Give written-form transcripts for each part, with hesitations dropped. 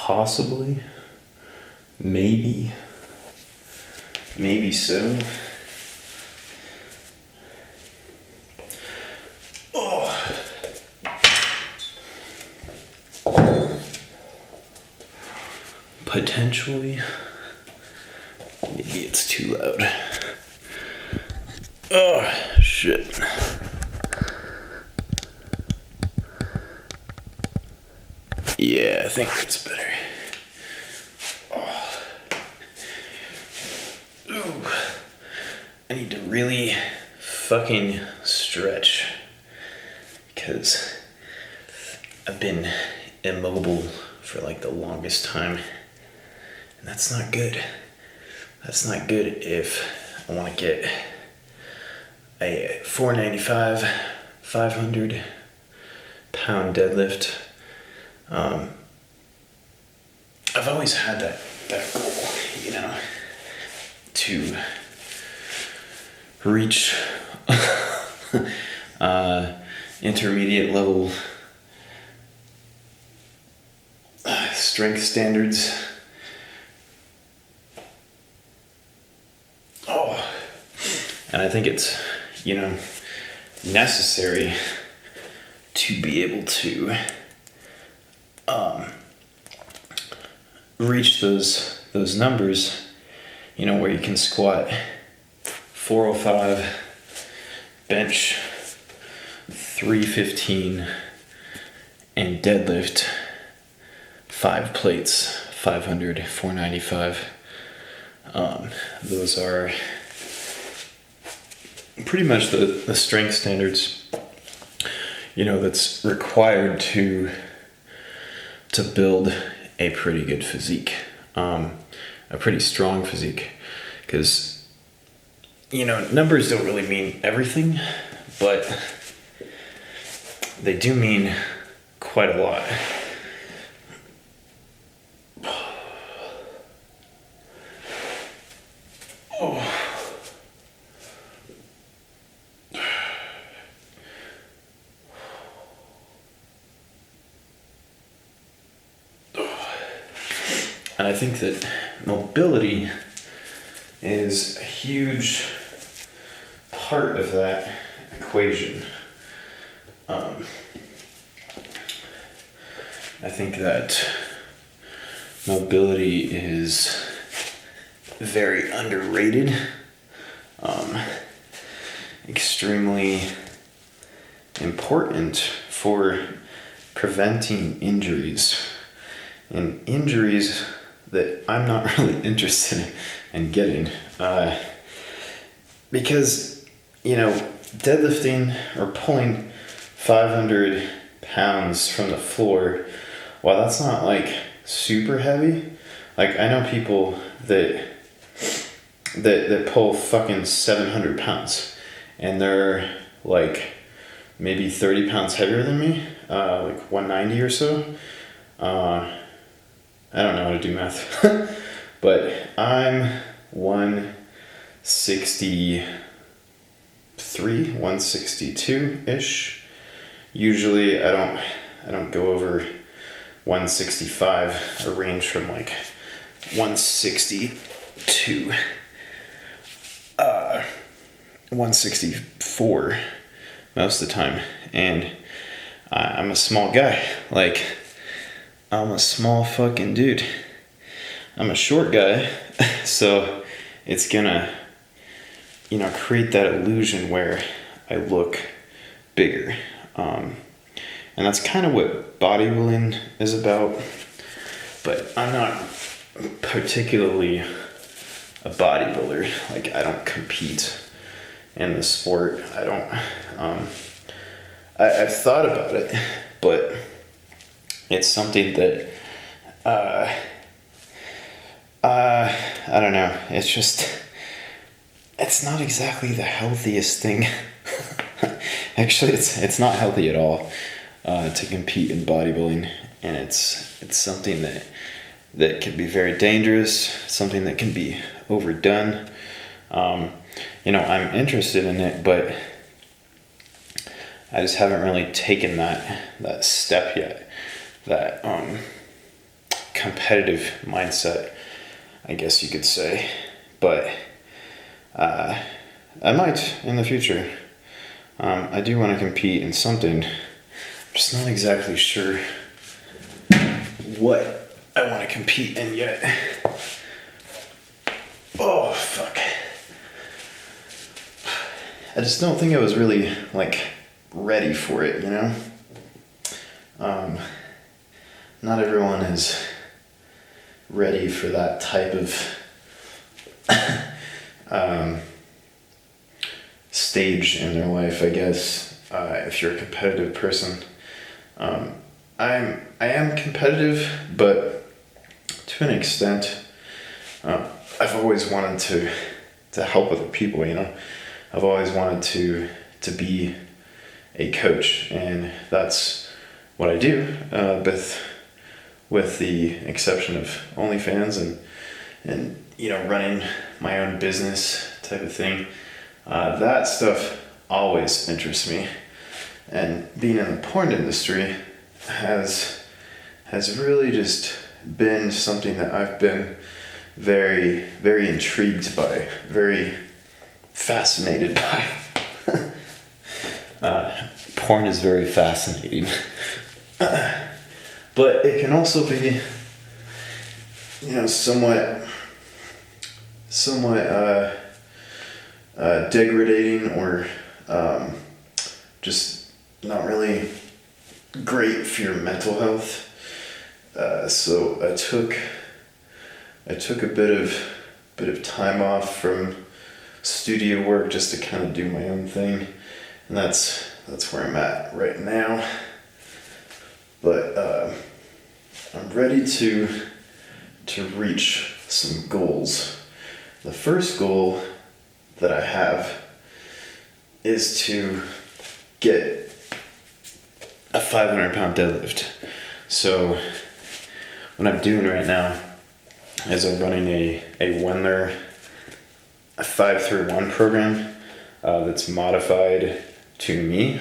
Possibly. Maybe so. Oh. Potentially. Maybe it's too loud. Oh, shit. Yeah, I think that's better. Oh. Ooh. I need to really fucking stretch because I've been immobile for like the longest time, and that's not good. That's not good if I want to get a 495, 500 pound deadlift. I've always had that goal, you know, to reach intermediate level strength standards. Oh, and I think it's, you know, necessary to be able to reach those numbers, you know, where you can squat 405, bench 315, and deadlift 5 plates, 500, 495. Those are pretty much the strength standards, you know, that's required to build a pretty good physique, a pretty strong physique, because, you know, numbers don't really mean everything, but they do mean quite a lot. Oh. And I think that mobility is a huge part of that equation. I think that mobility is very underrated, extremely important for preventing injuries, and injuries that I'm not really interested in getting, because, you know, deadlifting or pulling 500 pounds from the floor, while that's not like super heavy, like I know people that pull fucking 700 pounds and they're like maybe 30 pounds heavier than me, like 190 or so. I don't know how to do math, but I'm 163, 162-ish. Usually I don't go over 165. I range from like 160 to 164 most of the time, and I'm a small guy. Like, I'm a small fucking dude. I'm a short guy, so it's gonna, you know, create that illusion where I look bigger. And that's kind of what bodybuilding is about, but I'm not particularly a bodybuilder. Like, I don't compete in the sport. I don't, I've thought about it, but it's something that, I don't know, it's just, it's not exactly the healthiest thing. Actually, it's not healthy at all, to compete in bodybuilding, and it's something that can be very dangerous, something that can be overdone. You know, I'm interested in it, but I just haven't really taken that step yet, that competitive mindset, I guess you could say. But I might in the future. I do want to compete in something. I'm just not exactly sure what I want to compete in yet. Oh, fuck. I just don't think I was really, like, ready for it, you know? Not everyone is ready for that type of stage in their life, I guess. If you're a competitive person, I am competitive, but to an extent, I've always wanted to help other people, you know. I've always wanted to be a coach, and that's what I do, with the exception of OnlyFans and you know, running my own business type of thing. That stuff always interests me, and being in the porn industry has really just been something that I've been very, very intrigued by, very fascinated by. Porn is very fascinating. But it can also be, you know, somewhat degrading, or just not really great for your mental health. So I took a bit of time off from studio work just to kind of do my own thing, and that's where I'm at right now. But I'm ready to reach some goals. The first goal that I have is to get a 500-pound deadlift. So what I'm doing right now is I'm running a Wendler 5-through-1 program that's modified to me.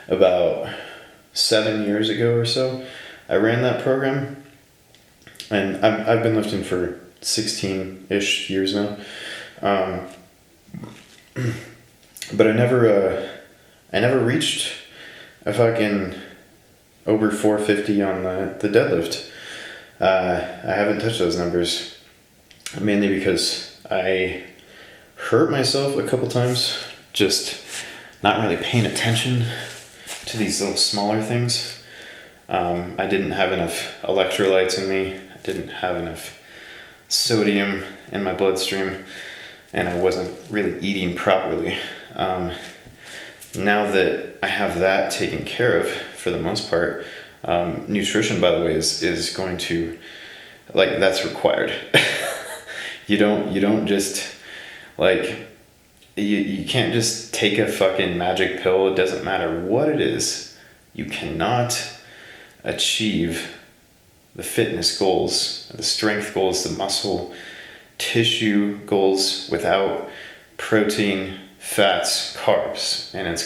About 7 years ago or so, I ran that program, and I've been lifting for 16-ish years now. But I never reached a fucking over 450 on the deadlift. I haven't touched those numbers, mainly because I hurt myself a couple times, just not really paying attention to these little smaller things. I didn't have enough electrolytes in me. I didn't have enough sodium in my bloodstream, and I wasn't really eating properly. Now that I have that taken care of, for the most part, nutrition, by the way, is going to, like, that's required. You don't just, like, you can't just take a fucking magic pill. It doesn't matter what it is. You cannot achieve the fitness goals, the strength goals, the muscle tissue goals without protein, fats, carbs. And it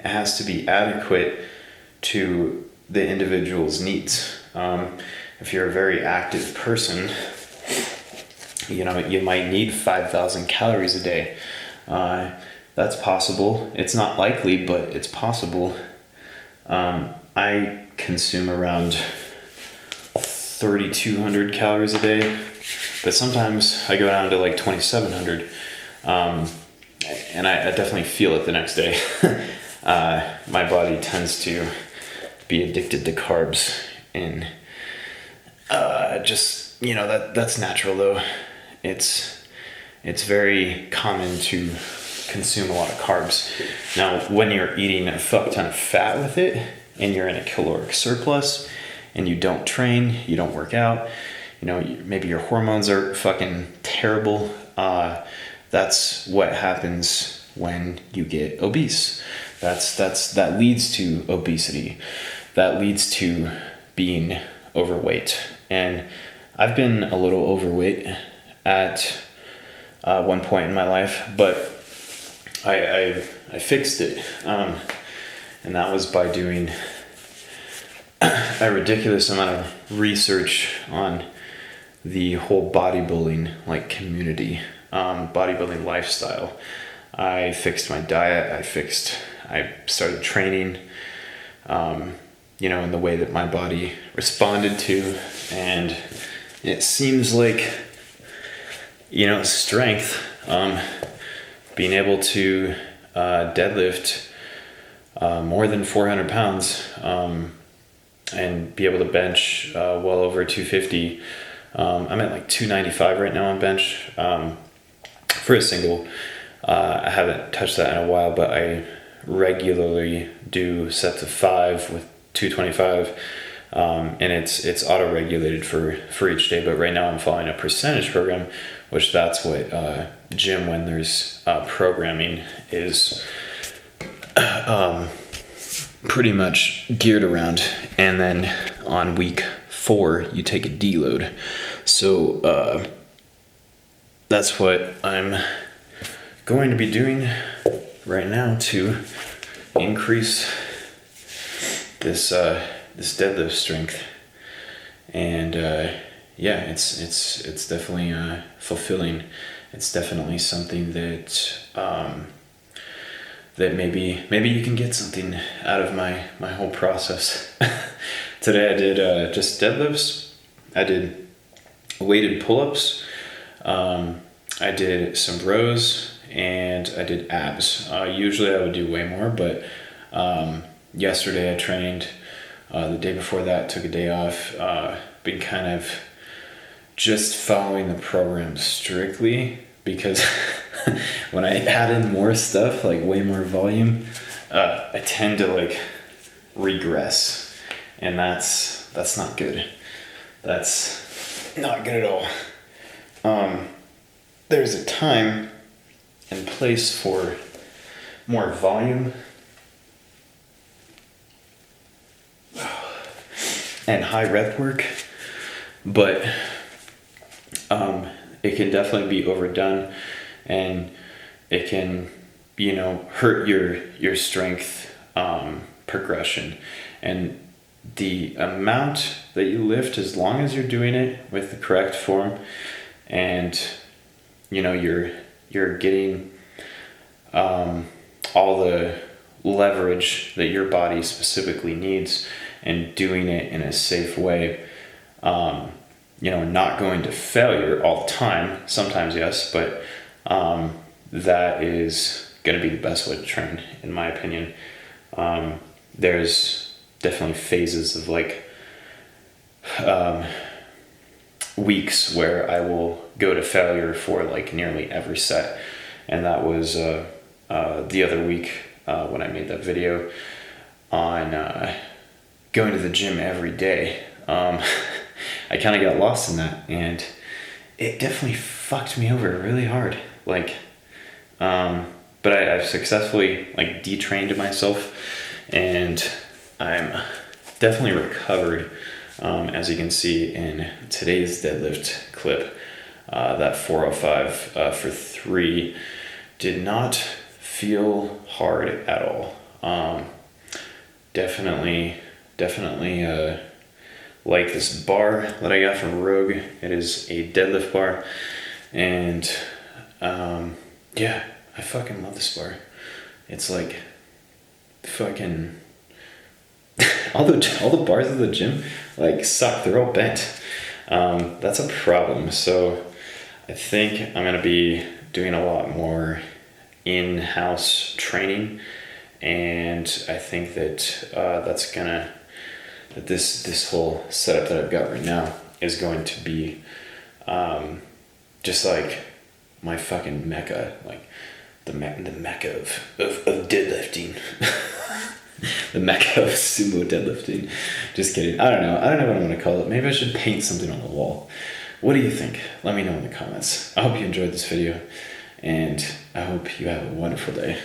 has to be adequate to the individual's needs. If you're a very active person, you know, you might need 5,000 calories a day. That's possible. It's not likely, but it's possible. I consume around 3,200 calories a day, but sometimes I go down to like 2,700. And I definitely feel it the next day. My body tends to be addicted to carbs, and just, you know, that's natural though. It's very common to consume a lot of carbs. Now, when you're eating a fuck ton of fat with it, and you're in a caloric surplus, and you don't train, you don't work out, you know, maybe your hormones are fucking terrible. That's what happens when you get obese. That leads to obesity. That leads to being overweight. And I've been a little overweight at one point in my life, but I fixed it, and that was by doing a ridiculous amount of research on the whole bodybuilding like community, bodybuilding lifestyle. I fixed my diet. I started training, in the way that my body responded to, and it seems like, strength, being able to deadlift more than 400 pounds, and be able to bench well over 250. I'm at like 295 right now on bench for a single. I haven't touched that in a while, but I regularly do sets of 5 with 225, and it's auto-regulated for each day. But right now I'm following a percentage program, which that's what Jim Wendler's programming is pretty much geared around. And then on week 4 you take a deload. So that's what I'm going to be doing right now to increase this deadlift strength. And it's definitely fulfilling. It's definitely something that that maybe you can get something out of my whole process. Today I did just deadlifts. I did weighted pull-ups. I did some rows, and I did abs. Usually I would do way more, but yesterday I trained. The day before that, took a day off. Been kind of just following the program strictly, because when I add in more stuff, like way more volume, I tend to like regress, and that's not good. That's not good at all. There's a time and place for more volume and high rep work, but it can definitely be overdone, and it can hurt your strength progression. And the amount that you lift, as long as you're doing it with the correct form, and you're getting all the leverage that your body specifically needs, and doing it in a safe way, not going to failure all the time. Sometimes yes, but that is going to be the best way to train, in my opinion. There's definitely phases of like weeks where I will go to failure for like nearly every set, and that was the other week when I made that video on going to the gym every day. I kind of got lost in that, and it definitely fucked me over really hard. Like, but I've successfully like detrained myself, and I'm definitely recovered. As you can see in today's deadlift clip, that 405 for 3 did not feel hard at all. Definitely like this bar that I got from Rogue. It is a deadlift bar, and I fucking love this bar. It's like fucking all the bars at the gym like suck. They're all bent. That's a problem. So I think I'm gonna be doing a lot more in-house training, and I think that this whole setup that I've got right now is going to be just like my fucking mecca, like the mecca of deadlifting. The mecca of sumo deadlifting. Just kidding. I don't know what I'm gonna call it. Maybe I should paint something on the wall. What do you think? Let me know in the comments. I hope you enjoyed this video, and I hope you have a wonderful day.